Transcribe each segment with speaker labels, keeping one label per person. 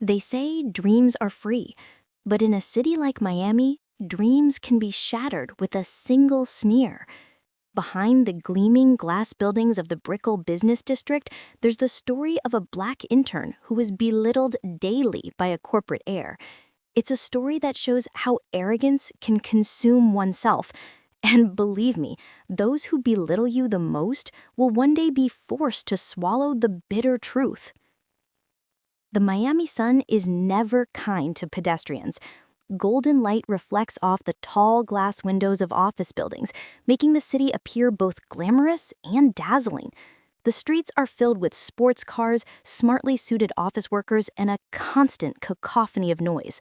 Speaker 1: They say dreams are free, but in a city like Miami, dreams can be shattered with a single sneer. Behind the gleaming glass buildings of the Brickell Business District, there's the story of a black intern who was belittled daily by a corporate heir. It's a story that shows how arrogance can consume oneself. And believe me, those who belittle you the most will one day be forced to swallow the bitter truth. The Miami sun is never kind to pedestrians. Golden light reflects off the tall glass windows of office buildings, making the city appear both glamorous and dazzling. The streets are filled with sports cars, smartly suited office workers, and a constant cacophony of noise.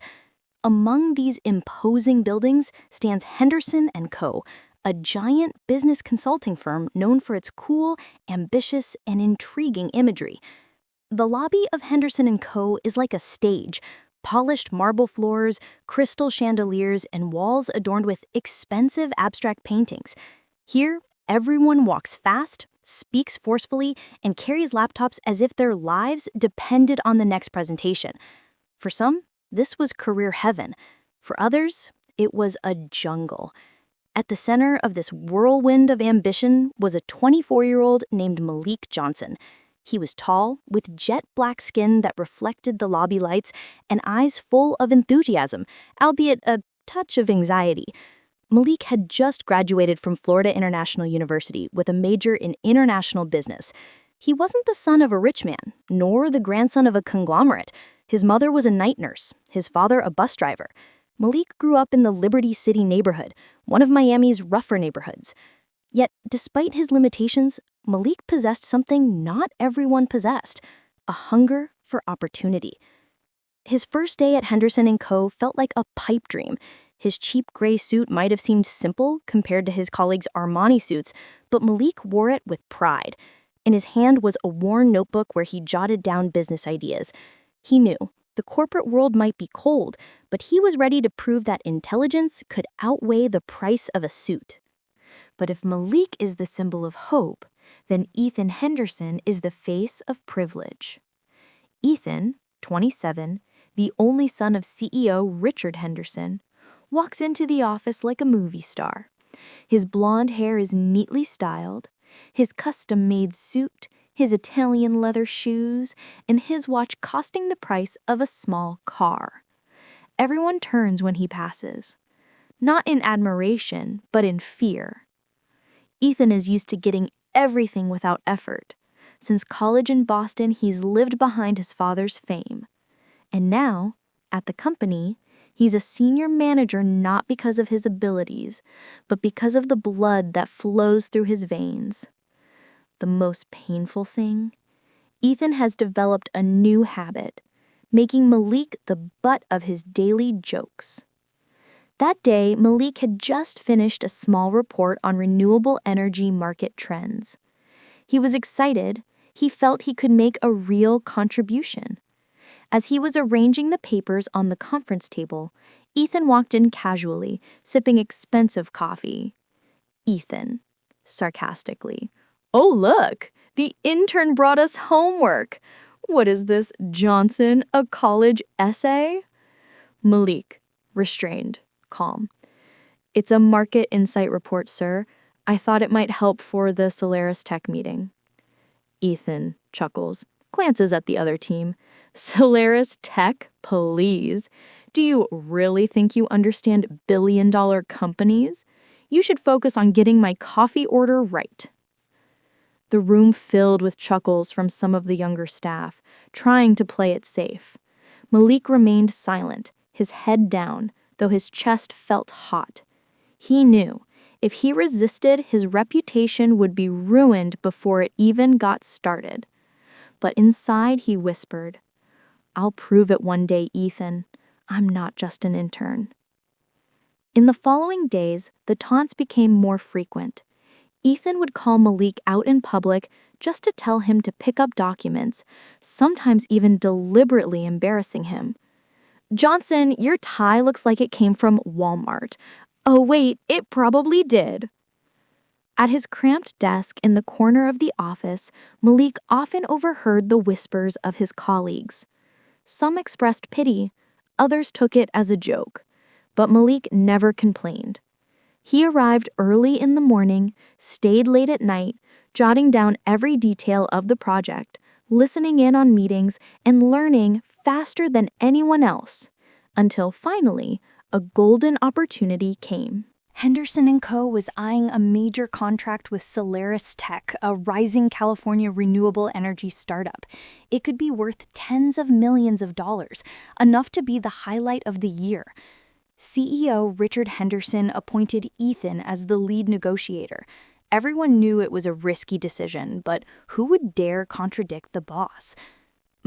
Speaker 1: Among these imposing buildings stands Henderson & Co., a giant business consulting firm known for its cool, ambitious, and intriguing imagery. The lobby of Henderson & Co. is like a stage. Polished marble floors, crystal chandeliers, and walls adorned with expensive abstract paintings. Here, everyone walks fast, speaks forcefully, and carries laptops as if their lives depended on the next presentation. For some, this was career heaven. For others, it was a jungle. At the center of this whirlwind of ambition was a 24-year-old named Malik Johnson. He was tall, with jet black skin that reflected the lobby lights, and eyes full of enthusiasm, albeit a touch of anxiety. Malik had just graduated from Florida International University with a major in international business. He wasn't the son of a rich man, nor the grandson of a conglomerate. His mother was a night nurse, his father a bus driver. Malik grew up in the Liberty City neighborhood, one of Miami's rougher neighborhoods. Yet, despite his limitations, Malik possessed something not everyone possessed, a hunger for opportunity. His first day at Henderson & Co. felt like a pipe dream. His cheap gray suit might have seemed simple compared to his colleagues' Armani suits, but Malik wore it with pride. In his hand was a worn notebook where he jotted down business ideas. He knew the corporate world might be cold, but he was ready to prove that intelligence could outweigh the price of a suit.
Speaker 2: But if Malik is the symbol of hope, then Ethan Henderson is the face of privilege. Ethan, 27, the only son of CEO Richard Henderson, walks into the office like a movie star. His blonde hair is neatly styled, his custom-made suit, his Italian leather shoes, and his watch costing the price of a small car. Everyone turns when he passes, not in admiration, but in fear. Ethan is used to getting everything without effort. Since college in Boston, he's lived behind his father's fame. And now, at the company, he's a senior manager not because of his abilities, but because of the blood that flows through his veins. The most painful thing? Ethan has developed a new habit, making Malik the butt of his daily jokes. That day, Malik had just finished a small report on renewable energy market trends. He was excited. He felt he could make a real contribution. As he was arranging the papers on the conference table, Ethan walked in casually, sipping expensive coffee. Ethan, sarcastically, "Oh, look, the intern brought us homework. What is this, Johnson, a college essay?" Malik, restrained, calm. "It's a market insight report, sir. I thought it might help for the Solaris Tech meeting." Ethan chuckles, glances at the other team. "Solaris Tech, please. Do you really think you understand billion-dollar companies? You should focus on getting my coffee order right." The room filled with chuckles from some of the younger staff, trying to play it safe. Malik remained silent, his head down, though his chest felt hot. He knew if he resisted, his reputation would be ruined before it even got started. But inside he whispered, "I'll prove it one day, Ethan. I'm not just an intern." In the following days, the taunts became more frequent. Ethan would call Malik out in public just to tell him to pick up documents, sometimes even deliberately embarrassing him. "Johnson, your tie looks like it came from Walmart. Oh wait, it probably did." At his cramped desk in the corner of the office, Malik often overheard the whispers of his colleagues. Some expressed pity, others took it as a joke, but Malik never complained. He arrived early in the morning, stayed late at night, jotting down every detail of the project, listening in on meetings, and learning faster than anyone else, until finally, a golden opportunity came.
Speaker 1: Henderson & Co. was eyeing a major contract with Solaris Tech, a rising California renewable energy startup. It could be worth tens of millions of dollars, enough to be the highlight of the year. CEO Richard Henderson appointed Ethan as the lead negotiator. Everyone knew it was a risky decision, but who would dare contradict the boss?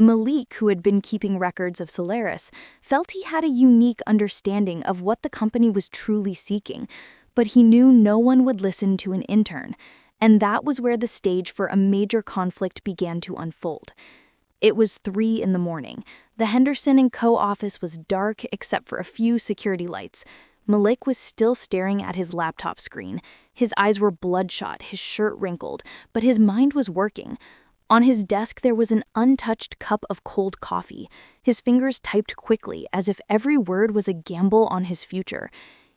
Speaker 1: Malik, who had been keeping records of Solaris, felt he had a unique understanding of what the company was truly seeking, but he knew no one would listen to an intern, and that was where the stage for a major conflict began to unfold. It was 3 in the morning. The Henderson & Co. office was dark except for a few security lights. Malik was still staring at his laptop screen. His eyes were bloodshot, his shirt wrinkled, but his mind was working. On his desk there was an untouched cup of cold coffee. His fingers typed quickly, as if every word was a gamble on his future.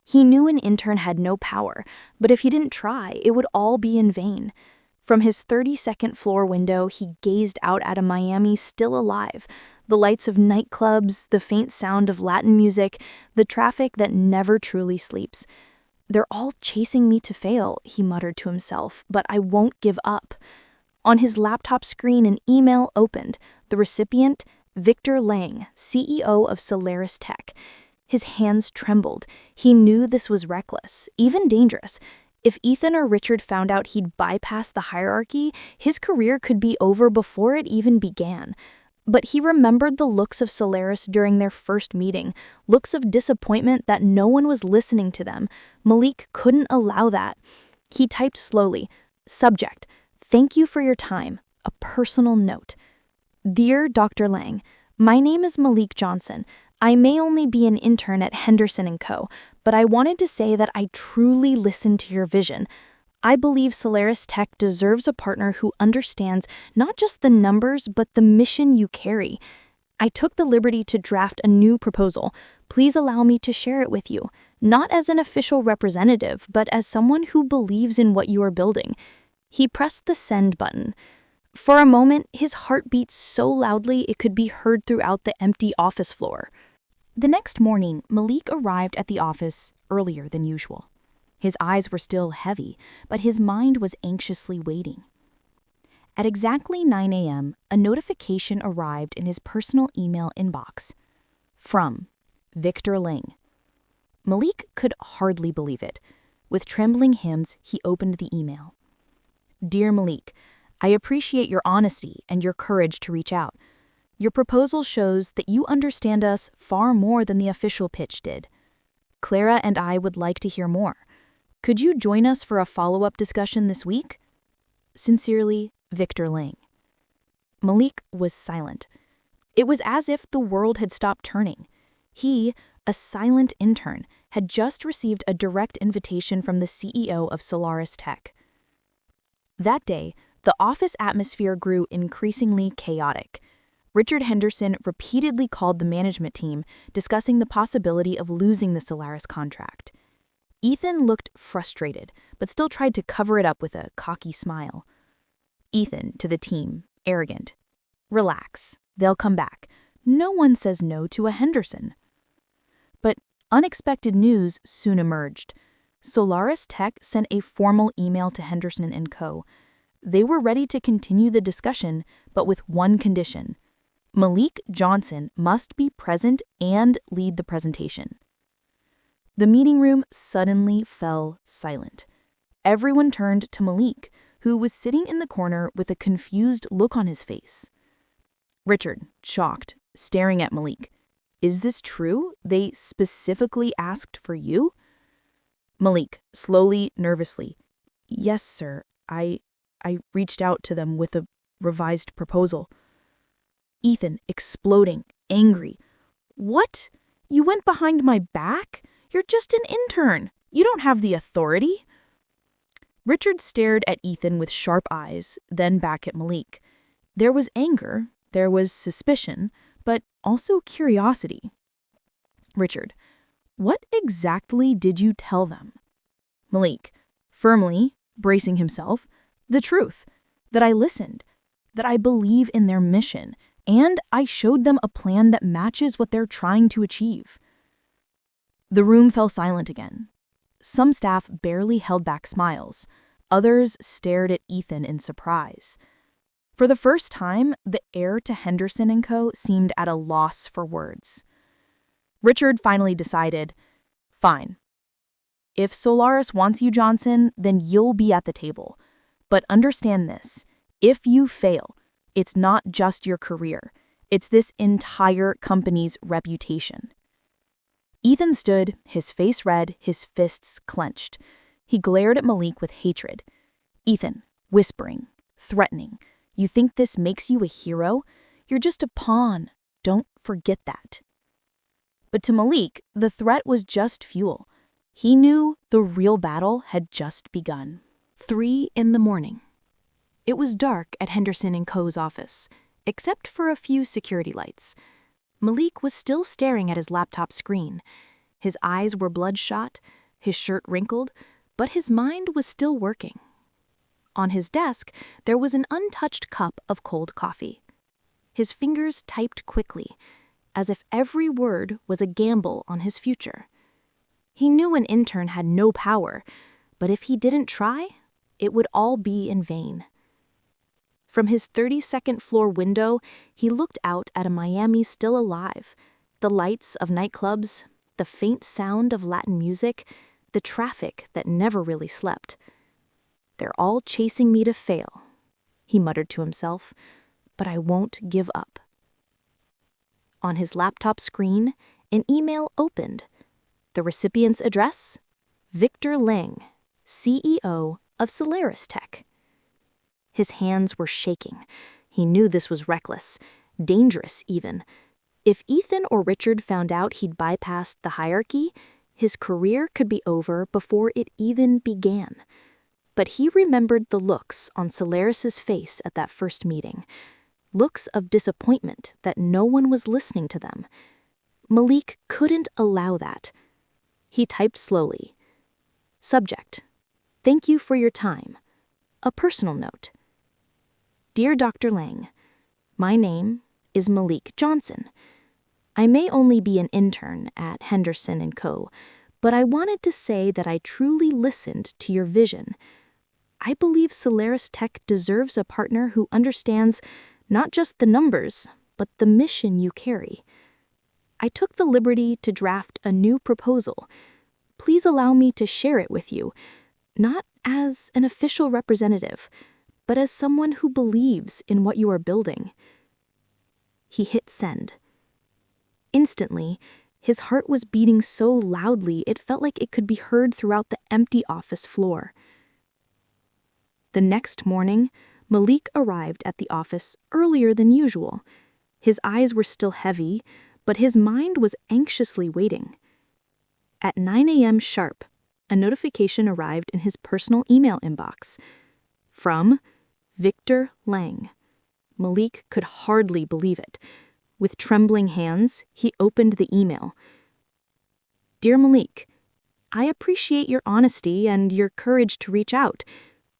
Speaker 1: He knew an intern had no power, but if he didn't try, it would all be in vain. From his 32nd floor window, he gazed out at a Miami still alive. The lights of nightclubs, the faint sound of Latin music, the traffic that never truly sleeps. "They're all chasing me to fail," he muttered to himself, "but I won't give up." On his laptop screen, an email opened. The recipient, Victor Lang, CEO of Solaris Tech. His hands trembled. He knew this was reckless, even dangerous. If Ethan or Richard found out he'd bypassed the hierarchy, his career could be over before it even began. But he remembered the looks of Solaris during their first meeting, looks of disappointment that no one was listening to them. Malik couldn't allow that. He typed slowly, subject, "Thank you for your time. A personal note. Dear Dr. Lang, my name is Malik Johnson. I may only be an intern at Henderson & Co., but I wanted to say that I truly listened to your vision. I believe Solaris Tech deserves a partner who understands not just the numbers, but the mission you carry. I took the liberty to draft a new proposal. Please allow me to share it with you, not as an official representative, but as someone who believes in what you are building." He pressed the send button. For a moment, his heart beat so loudly it could be heard throughout the empty office floor. The next morning, Malik arrived at the office earlier than usual. His eyes were still heavy, but his mind was anxiously waiting. At exactly 9 a.m., a notification arrived in his personal email inbox. From Victor Lang. Malik could hardly believe it. With trembling hands, he opened the email. Dear Malik, I appreciate your honesty and your courage to reach out. Your proposal shows that you understand us far more than the official pitch did. Clara and I would like to hear more. Could you join us for a follow-up discussion this week? Sincerely, Victor Lang. Malik was silent. It was as if the world had stopped turning. He, a silent intern, had just received a direct invitation from the CEO of Solaris Tech. That day, the office atmosphere grew increasingly chaotic. Richard Henderson repeatedly called the management team, discussing the possibility of losing the Solaris contract. Ethan looked frustrated, but still tried to cover it up with a cocky smile. Ethan, to the team, arrogant. Relax, they'll come back. No one says no to a Henderson. But unexpected news soon emerged. Solaris Tech sent a formal email to Henderson & Co. They were ready to continue the discussion, but with one condition. Malik Johnson must be present and lead the presentation. The meeting room suddenly fell silent. Everyone turned to Malik, who was sitting in the corner with a confused look on his face. Richard, shocked, staring at Malik. Is this true? They specifically asked for you? Malik, slowly, nervously. Yes, sir. I reached out to them with a revised proposal. Ethan, exploding, angry. What? You went behind my back? You're just an intern. You don't have the authority. Richard stared at Ethan with sharp eyes, then back at Malik. There was anger, there was suspicion,
Speaker 2: but also curiosity. Richard, what exactly did you tell them? Malik, firmly bracing himself, the truth, that I listened, that I believe in their mission, and I showed them a plan that matches what they're trying to achieve. The room fell silent again. Some staff barely held back smiles. Others stared at Ethan in surprise. For the first time, the heir to Henderson & Co. seemed at a loss for words. Richard finally decided, fine. If Solaris wants you, Johnson, then you'll be at the table. But understand this, if you fail, it's not just your career. It's this entire company's reputation. Ethan stood, his face red, his fists clenched. He glared at Malik with hatred. Ethan, whispering, threatening, you think this makes you a hero? You're just a pawn. Don't forget that. But to Malik, the threat was just fuel. He knew the real battle had just begun.
Speaker 3: 3 a.m. It was dark at Henderson & Co.'s office, except for a few security lights. Malik was still staring at his laptop screen. His eyes were bloodshot, his shirt wrinkled, but his mind was still working. On his desk, there was an untouched cup of cold coffee. His fingers typed quickly, as if every word was a gamble on his future. He knew an intern had no power, but if he didn't try, it would all be in vain. From his 32nd floor window, he looked out at a Miami still alive, the lights of nightclubs, the faint sound of Latin music, the traffic that never really slept. They're all chasing me to fail, he muttered to himself, but I won't give up. On his laptop screen, an email opened. The recipient's address? Victor Lang, CEO of Solaris Tech. His hands were shaking. He knew this was reckless, dangerous even. If Ethan or Richard found out he'd bypassed the hierarchy, his career could be over before it even began. But he remembered the looks on Solaris's face at that first meeting. Looks of disappointment that no one was listening to them. Malik couldn't allow that. He typed slowly. Subject: thank you for your time. A personal note. Dear Dr. Lang, my name is Malik Johnson. I may only be an intern at Henderson & Co., but I wanted to say that I truly listened to your vision. I believe Solaris Tech deserves a partner who understands not just the numbers, but the mission you carry. I took the liberty to draft a new proposal. Please allow me to share it with you, not as an official representative, but as someone who believes in what you are building. He hit send. Instantly, his heart was beating so loudly it felt like it could be heard throughout the empty office floor. The next morning, Malik arrived at the office earlier than usual. His eyes were still heavy, but his mind was anxiously waiting. At 9 a.m. sharp, a notification arrived in his personal email inbox. From Victor Lang. Malik could hardly believe it. With trembling hands, he opened the email. Dear Malik, I appreciate your honesty and your courage to reach out.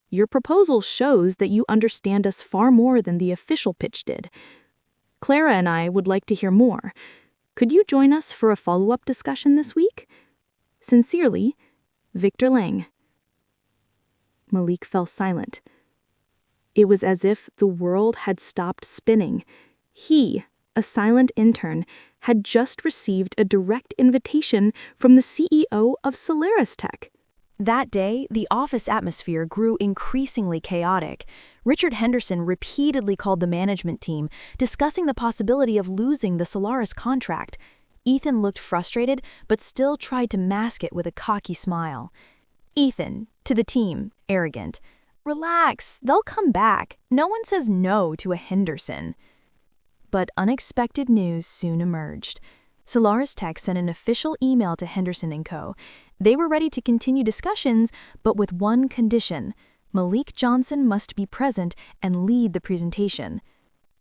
Speaker 3: Your proposal shows that you understand us far more than the official pitch did. Clara and I would like to hear more. Could you join us for a follow-up discussion this week? Sincerely, Victor Lang. Malik fell silent. It was as if the world had stopped spinning. He, a silent intern, had just received a direct invitation from the CEO of Solaris Tech. That day, the office atmosphere grew increasingly chaotic. Richard Henderson repeatedly called the management team, discussing the possibility of losing the Solaris contract. Ethan looked frustrated, but still tried to mask it with a cocky smile. Ethan, to the team, arrogant. Relax, they'll come back. No one says no to a Henderson. But unexpected news soon emerged. Solaris Tech sent an official email to Henderson & Co. They were ready to continue discussions, but with one condition. Malik Johnson must be present and lead the presentation.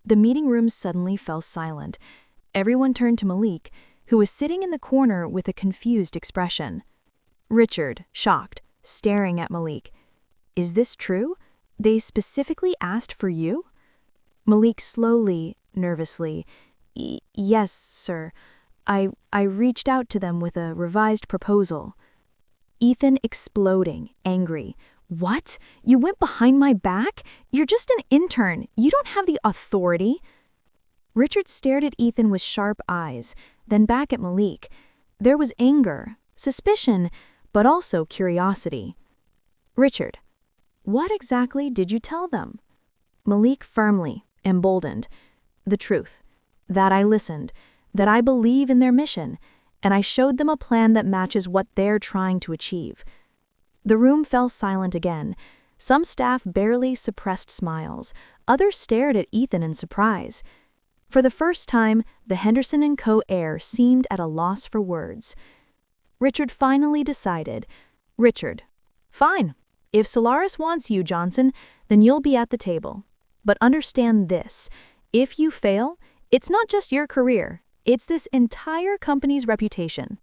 Speaker 3: The meeting room suddenly fell silent. Everyone turned to Malik, who was sitting in the corner with a confused expression. Richard, shocked, staring at Malik. Is this true? They specifically asked for you? Malik slowly, nervously. Yes, sir. I reached out to them with a revised proposal. Ethan exploding, angry. What? You went behind my back? You're just an intern. You don't have the authority. Richard stared at Ethan with sharp eyes, then back at Malik. There was anger, suspicion, but also curiosity. Richard, what exactly did you tell them? Malik firmly, emboldened. The truth. That I listened, that I believe in their mission, and I showed them a plan that matches what they're trying to achieve. The room fell silent again. Some staff barely suppressed smiles. Others stared at Ethan in surprise. For the first time, the Henderson & Co. heir seemed at a loss for words. Richard finally decided. Richard, fine. If Solaris wants you, Johnson, then you'll be at the table. But understand this. If you fail, it's not just your career. It's this entire company's reputation.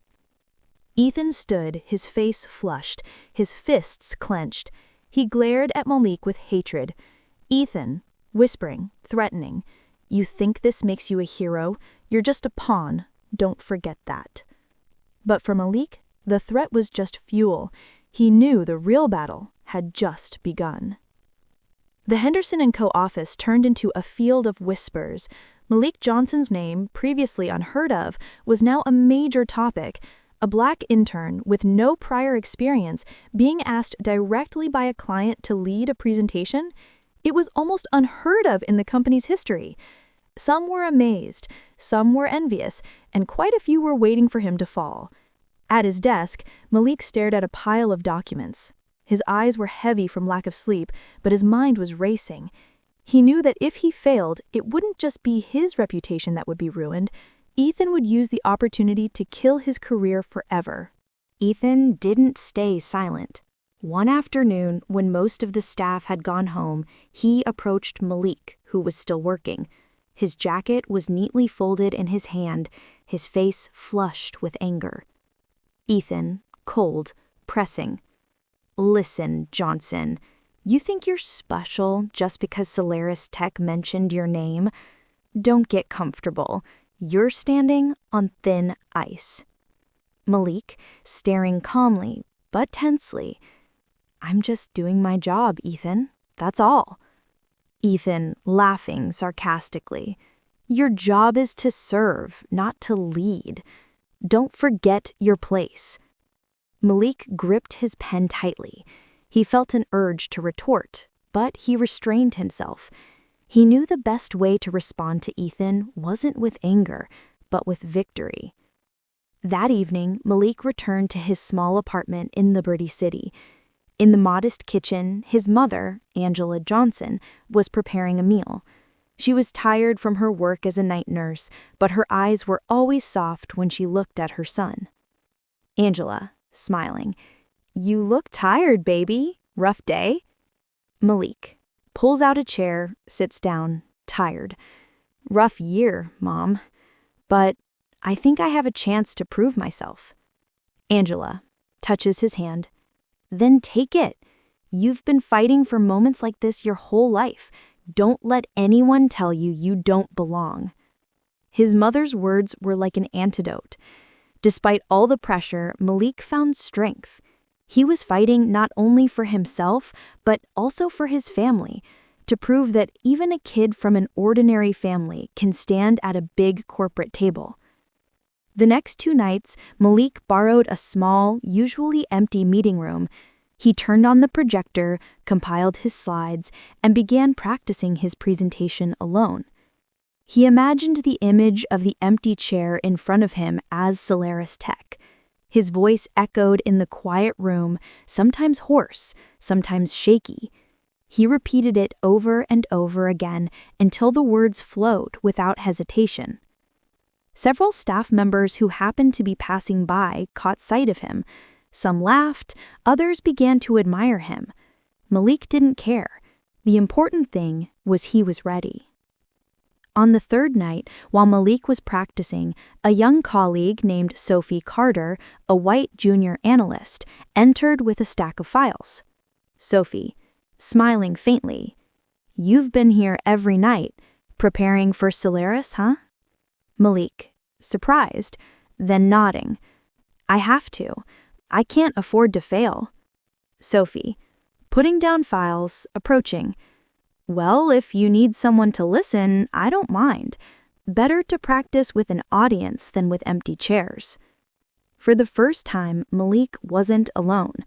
Speaker 3: Ethan stood, his face flushed, his fists clenched. He glared at Malik with hatred. Ethan, whispering, threatening, you think this makes you a hero? You're just a pawn. Don't forget that. But for Malik, the threat was just fuel. He knew the real battle had just begun. The Henderson & Co. office turned into a field of whispers. Malik Johnson's name, previously unheard of, was now a major topic. A black intern with no prior experience being asked directly by a client to lead a presentation? It was almost unheard of in the company's history. Some were amazed, some were envious, and quite a few were waiting for him to fall. At his desk, Malik stared at a pile of documents. His eyes were heavy from lack of sleep, but his mind was racing. He knew that if he failed, it wouldn't just be his reputation that would be ruined. Ethan would use the opportunity to kill his career forever.
Speaker 1: Ethan didn't stay silent. One afternoon, when most of the staff had gone home, he approached Malik, who was still working. His jacket was neatly folded in his hand, his face flushed with anger. Ethan, cold, pressing. Listen, Johnson. You think you're special just because Solaris Tech mentioned your name? Don't get comfortable. You're standing on thin ice. Malik, staring calmly but tensely. I'm just doing my job, Ethan. That's all. Ethan, laughing sarcastically. Your job is to serve, not to lead. Don't forget your place. Malik gripped his pen tightly. He felt an urge to retort, but he restrained himself. He knew the best way to respond to Ethan wasn't with anger, but with victory. That evening, Malik returned to his small apartment in Liberty City. In the modest kitchen, his mother, Angela Johnson, was preparing a meal. She was tired from her work as a night nurse, but her eyes were always soft when she looked at her son. Angela, smiling, You look tired, baby. Rough day? Malik pulls out a chair, sits down, tired. Rough year, Mom. But I think I have a chance to prove myself. Angela touches his hand. Then take it. You've been fighting for moments like this your whole life. Don't let anyone tell you you don't belong. His mother's words were like an antidote. Despite all the pressure, Malik found strength. He was fighting not only for himself, but also for his family, to prove that even a kid from an ordinary family can stand at a big corporate table. The next 2 nights, Malik borrowed a small, usually empty meeting room. He turned on the projector, compiled his slides, and began practicing his presentation alone. He imagined the image of the empty chair in front of him as Solaris Tech. His voice echoed in the quiet room, sometimes hoarse, sometimes shaky. He repeated it over and over again until the words flowed without hesitation. Several staff members who happened to be passing by caught sight of him. Some laughed, others began to admire him. Malik didn't care. The important thing was he was ready.
Speaker 2: On the third night, while Malik was practicing, a young colleague named Sophie Carter, a white junior analyst, entered with a stack of files. Sophie, smiling faintly, "You've been here every night, preparing for Solaris, huh?" Malik, surprised, then nodding. "I have to. I can't afford to fail." Sophie, putting down files, approaching. "Well, if you need someone to listen, I don't mind. Better to practice with an audience than with empty chairs." For the first time, Malik wasn't alone.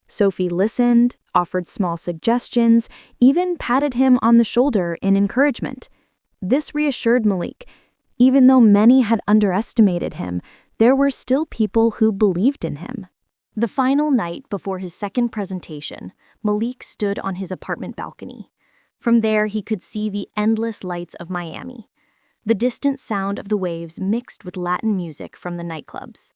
Speaker 2: Sophie listened, offered small suggestions, even patted him on the shoulder in encouragement. This reassured Malik. Even though many had underestimated him, there were still people who believed in him.
Speaker 1: The final night before his second presentation, Malik stood on his apartment balcony. From there, he could see the endless lights of Miami. The distant sound of the waves mixed with Latin music from the nightclubs.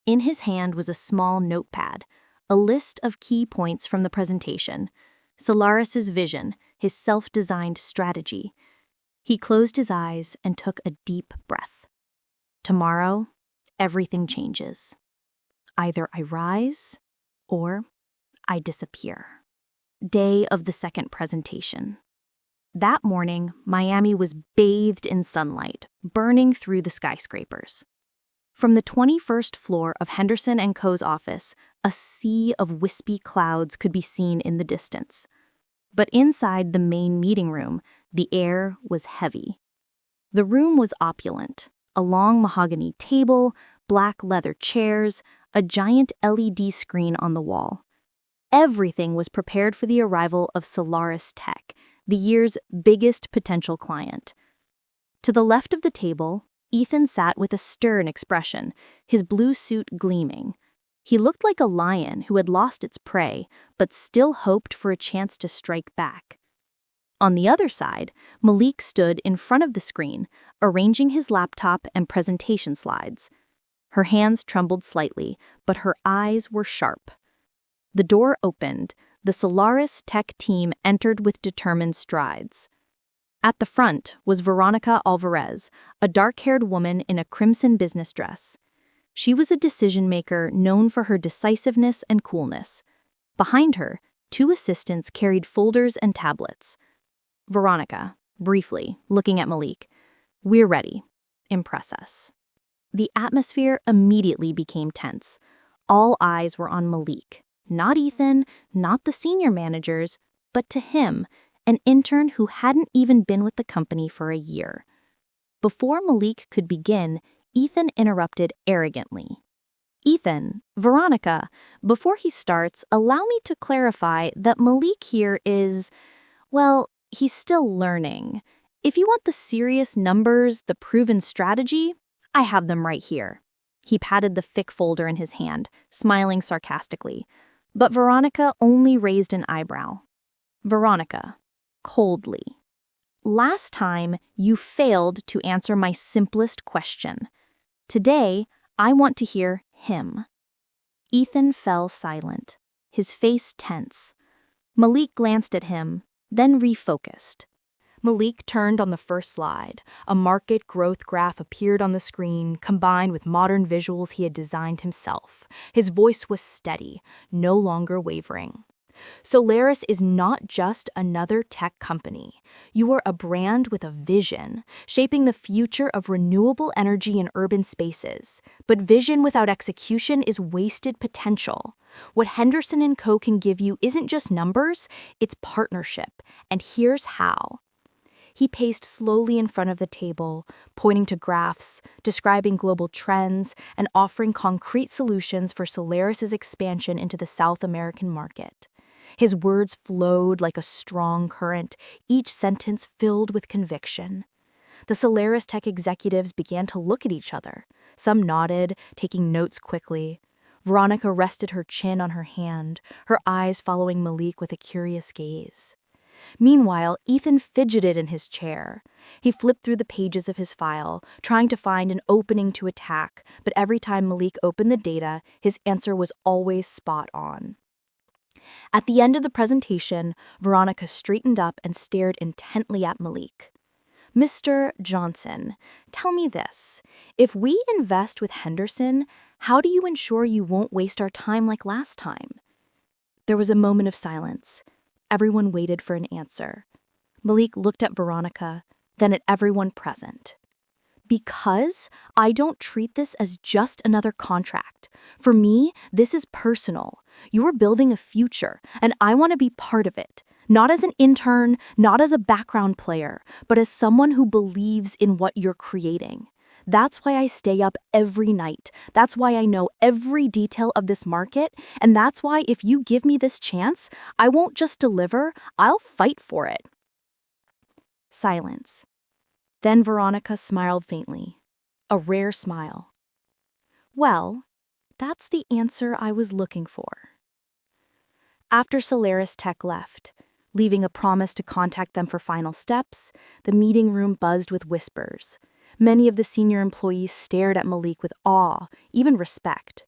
Speaker 1: In his hand was a small notepad, a list of key points from the presentation, Solaris's vision, his self-designed strategy. He closed his eyes and took a deep breath. Tomorrow, everything changes. Either I rise or I disappear. Day of the second presentation. That morning, Miami was bathed in sunlight, burning through the skyscrapers. From the 21st floor of Henderson & Co.'s office, a sea of wispy clouds could be seen in the distance. But inside the main meeting room, the air was heavy. The room was opulent. A long mahogany table, black leather chairs, a giant LED screen on the wall. Everything was prepared for the arrival of Solaris Tech, the year's biggest potential client. To the left of the table, Ethan sat with a stern expression, his blue suit gleaming. He looked like a lion who had lost its prey, but still hoped for a chance to strike back. On the other side, Malik stood in front of the screen, arranging his laptop and presentation slides. Her hands trembled slightly, but her eyes were sharp. The door opened. The Solaris Tech team entered with determined strides. At the front was Veronica Alvarez, a dark-haired woman in a crimson business dress. She was a decision-maker known for her decisiveness and coolness. Behind her, two assistants carried folders and tablets. Veronica, briefly, looking at Malik, "We're ready. Impress us." The atmosphere immediately became tense. All eyes were on Malik. Not Ethan, not the senior managers, but to him, an intern who hadn't even been with the company for a year. Before Malik could begin, Ethan interrupted arrogantly. "Ethan, Veronica, before he starts, allow me to clarify that Malik here is, well, he's still learning. If you want the serious numbers, the proven strategy, I have them right here." He patted the thick folder in his hand, smiling sarcastically. But Veronica only raised an eyebrow. Veronica, coldly, "Last time, you failed to answer my simplest question. Today, I want to hear him." Ethan fell silent, his face tense. Malik glanced at him, then refocused.
Speaker 3: Malik turned on the first slide. A market growth graph appeared on the screen, combined with modern visuals he had designed himself. His voice was steady, no longer wavering. "Solaris is not just another tech company. You are a brand with a vision, shaping the future of renewable energy in urban spaces. But vision without execution is wasted potential. What Henderson & Co. can give you isn't just numbers, it's partnership. And here's how." He paced slowly in front of the table, pointing to graphs, describing global trends, and offering concrete solutions for Solaris's expansion into the South American market. His words flowed like a strong current, each sentence filled with conviction. The Solaris Tech executives began to look at each other. Some nodded, taking notes quickly. Veronica rested her chin on her hand, her eyes following Malik with a curious gaze. Meanwhile, Ethan fidgeted in his chair. He flipped through the pages of his file, trying to find an opening to attack, but every time Malik opened the data, his answer was always spot on. At the end of the presentation, Veronica straightened up and stared intently at Malik.
Speaker 1: Mr. Johnson, tell me this. If we invest with Henderson, how do you ensure you won't waste our time like last time? There was a moment of silence. Everyone waited for an answer. Malik looked at Veronica, then at everyone present. Because I don't treat this as just another contract. For me, this is personal. You're building a future, and I want to be part of it. Not as an intern, not as a background player, but as someone who believes in what you're creating. That's why I stay up every night. That's why I know every detail of this market, and that's why if you give me this chance, I won't just deliver, I'll fight for it. Silence. Then Veronica smiled faintly, a rare smile. Well, that's the answer I was looking for. After Solaris Tech left, leaving a promise to contact them for final steps, the meeting room buzzed with whispers. Many of the senior employees stared at Malik with awe, even respect.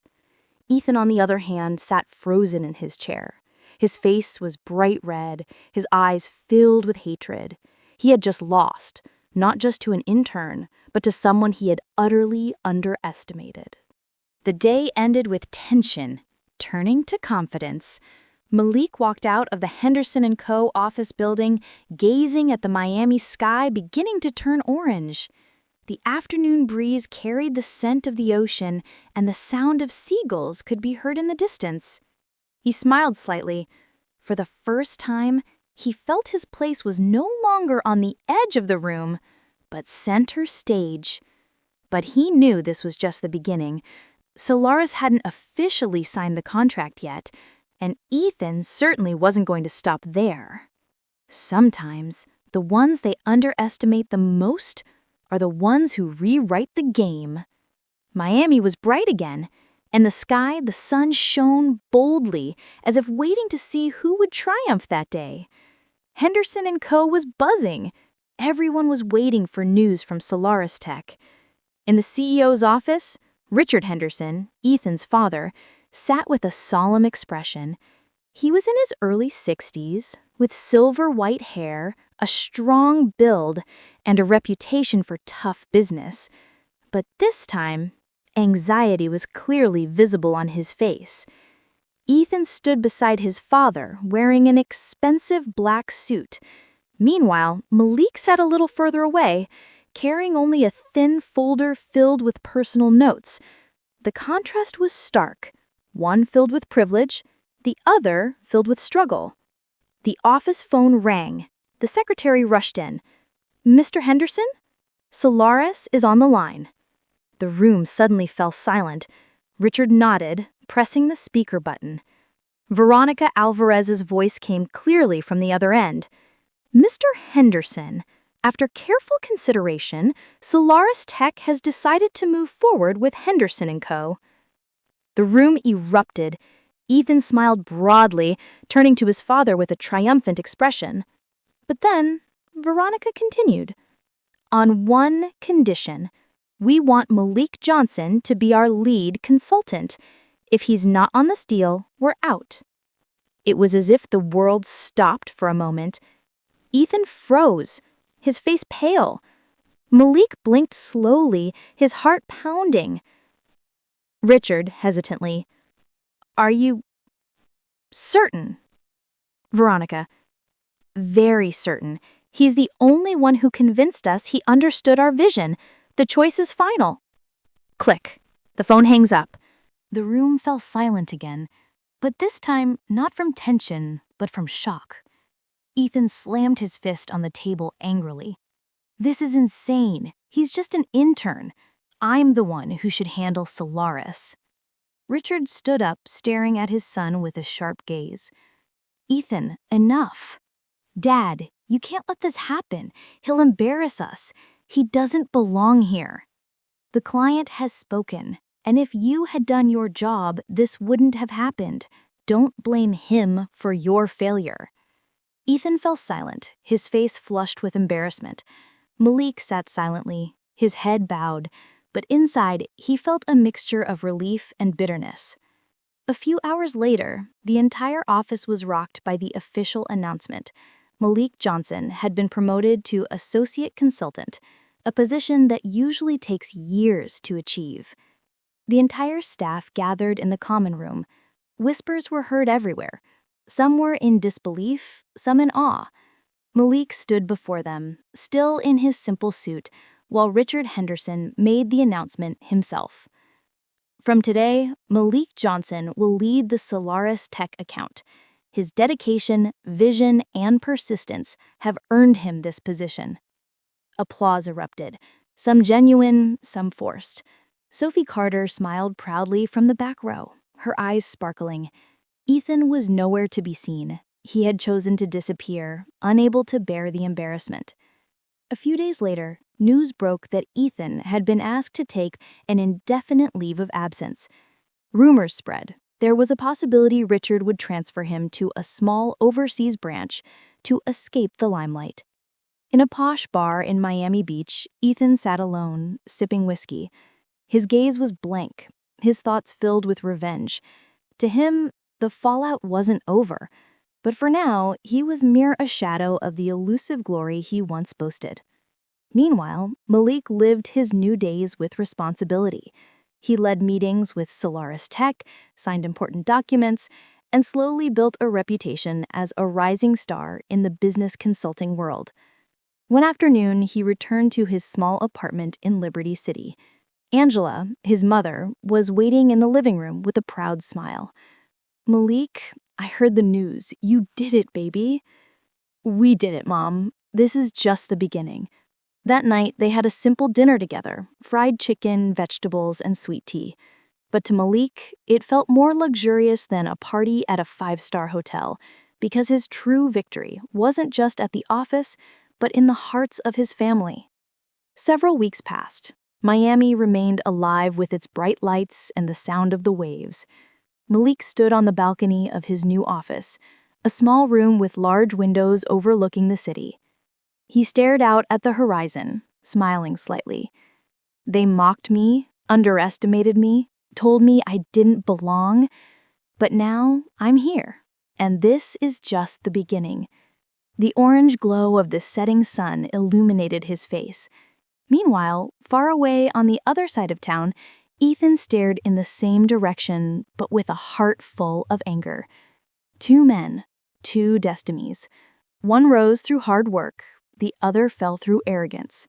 Speaker 1: Ethan, on the other hand, sat frozen in his chair. His face was bright red, his eyes filled with hatred. He had just lost, not just to an intern, but to someone he had utterly underestimated. The day ended with tension, turning to confidence. Malik walked out of the Henderson & Co. office building, gazing at the Miami sky beginning to turn orange. The afternoon breeze carried the scent of the ocean, and the sound of seagulls could be heard in the distance. He smiled slightly. For the first time, he felt his place was no longer on the edge of the room, but center stage. But he knew this was just the beginning. Solaris hadn't officially signed the contract yet, and Ethan certainly wasn't going to stop there. Sometimes, the ones they underestimate the most are the ones who rewrite the game. Miami was bright again, and the sun shone boldly, as if waiting to see who would triumph that day. Henderson & Co. was buzzing. Everyone was waiting for news from Solaris Tech. In the CEO's office, Richard Henderson, Ethan's father, sat with a solemn expression. He was in his early 60s, with silver-white hair, a strong build, and a reputation for tough business. But this time, anxiety was clearly visible on his face. Ethan stood beside his father, wearing an expensive black suit. Meanwhile, Malik sat a little further away, carrying only a thin folder filled with personal notes. The contrast was stark, one filled with privilege, the other filled with struggle. The office phone rang. The secretary rushed in. "Mr. Henderson? Solaris is on the line." The room suddenly fell silent. Richard nodded, pressing the speaker button. Veronica Alvarez's voice came clearly from the other end. "Mr. Henderson, after careful consideration, Solaris Tech has decided to move forward with Henderson & Co." The room erupted. Ethan smiled broadly, turning to his father with a triumphant expression. But then, Veronica continued. "On one condition. We want Malik Johnson to be our lead consultant. If he's not on this deal, we're out." It was as if the world stopped for a moment. Ethan froze, his face pale. Malik blinked slowly, his heart pounding. Richard, hesitantly, "Are you certain?" Veronica, "Very certain. He's the only one who convinced us he understood our vision. The choice is final." Click. The phone hangs up. The room fell silent again, but this time not from tension, but from shock. Ethan slammed his fist on the table angrily. "This is insane. He's just an intern. I'm the one who should handle Solaris." Richard stood up, staring at his son with a sharp gaze. "Ethan, enough. Dad, you can't let this happen. He'll embarrass us. He doesn't belong here. The client has spoken, and if you had done your job, this wouldn't have happened. Don't blame him for your failure." Ethan fell silent, his face flushed with embarrassment. Malik sat silently, his head bowed, but inside he felt a mixture of relief and bitterness. A few hours later, the entire office was rocked by the official announcement. Malik Johnson had been promoted to associate consultant, a position that usually takes years to achieve. The entire staff gathered in the common room. Whispers were heard everywhere. Some were in disbelief, some in awe. Malik stood before them, still in his simple suit, while Richard Henderson made the announcement himself. From today, Malik Johnson will lead the Solaris Tech account. His dedication, vision, and persistence have earned him this position. Applause erupted, some genuine, some forced. Sophie Carter smiled proudly from the back row, her eyes sparkling. Ethan was nowhere to be seen. He had chosen to disappear, unable to bear the embarrassment. A few days later, news broke that Ethan had been asked to take an indefinite leave of absence. Rumors spread. There was a possibility Richard would transfer him to a small overseas branch to escape the limelight. In a posh bar in Miami Beach, Ethan sat alone, sipping whiskey. His gaze was blank, his thoughts filled with revenge. To him, the fallout wasn't over, but for now, he was mere a shadow of the elusive glory he once boasted. Meanwhile, Malik lived his new days with responsibility. He led meetings with Solaris Tech, signed important documents, and slowly built a reputation as a rising star in the business consulting world. One afternoon, he returned to his small apartment in Liberty City. Angela, his mother, was waiting in the living room with a proud smile. "Malik, I heard the news. You did it, baby." "We did it, Mom. This is just the beginning." That night, they had a simple dinner together, fried chicken, vegetables, and sweet tea. But to Malik, it felt more luxurious than a party at a five-star hotel, because his true victory wasn't just at the office, but in the hearts of his family. Several weeks passed. Miami remained alive with its bright lights and the sound of the waves. Malik stood on the balcony of his new office, a small room with large windows overlooking the city. He stared out at the horizon, smiling slightly. They mocked me, underestimated me, told me I didn't belong, but now I'm here, and this is just the beginning. The orange glow of the setting sun illuminated his face. Meanwhile, far away on the other side of town, Ethan stared in the same direction, but with a heart full of anger. Two men, two destinies. One rose through hard work, the other fell through arrogance.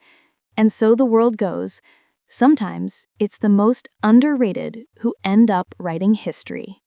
Speaker 1: And so the world goes. Sometimes it's the most underrated who end up writing history.